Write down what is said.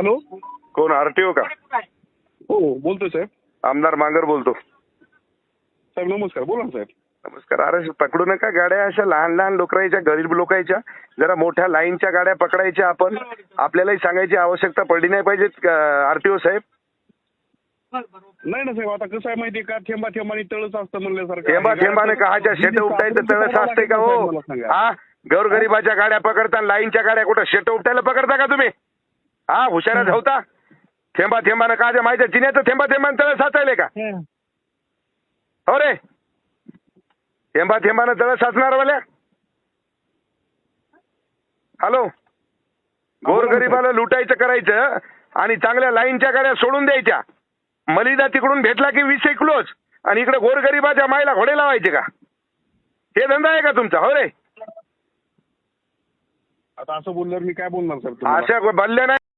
Hello. कोण RTO का? हो बोलतोय साहेब. आमदार मांगर बोलतो. साहेब नमस्कार. बोला ना साहेब. नमस्कार. अरे पकडू नका गाड्या अशा लहान लहान लोकांच्या, गरीब लोकांच्या. जरा मोठ्या लाईनच्या गाड्या पकडायच्या आपण. आपल्यालाही सांगायची आवश्यकता पडली नाही पाहिजे आरटीओ साहेब. नाही ना साहेब, आता कसं आहे माहितीये का, थेंबा थेंबाने तळच असतं म्हणल्यासारखं. थेंबा थेंबाने काहाच्या शेट उपटायचं तळस असते का हो? हा, गोरगरिबाच्या गाड्या पकडता, लाईनच्या गाड्या कुठं शेट उपटायला पकडता का तुम्ही? हा, हुशारच होता. थेंबा थेंबाने काहाच्या माहिती चिन्याचं थेंबा थेंबाने तळस साचायले का? हो रे, थेंबा थेंबाने तळस साचणार वाल्या. हॅलो, गोरगरिबाला लुटायचं करायचं आणि चांगल्या लाईनच्या गाड्या सोडून द्यायच्या. मलिदा तिकडून भेटला की 20 किलोच आणि इकडे गोरगरिबाच्या मायला घोडे लावायचे का? हे धंदा आहे का तुमचा? हो रे, आता असं बोलल्यावर मी काय बोलणार साहेब तुम्हाला? अशा बल्ल्या नाही.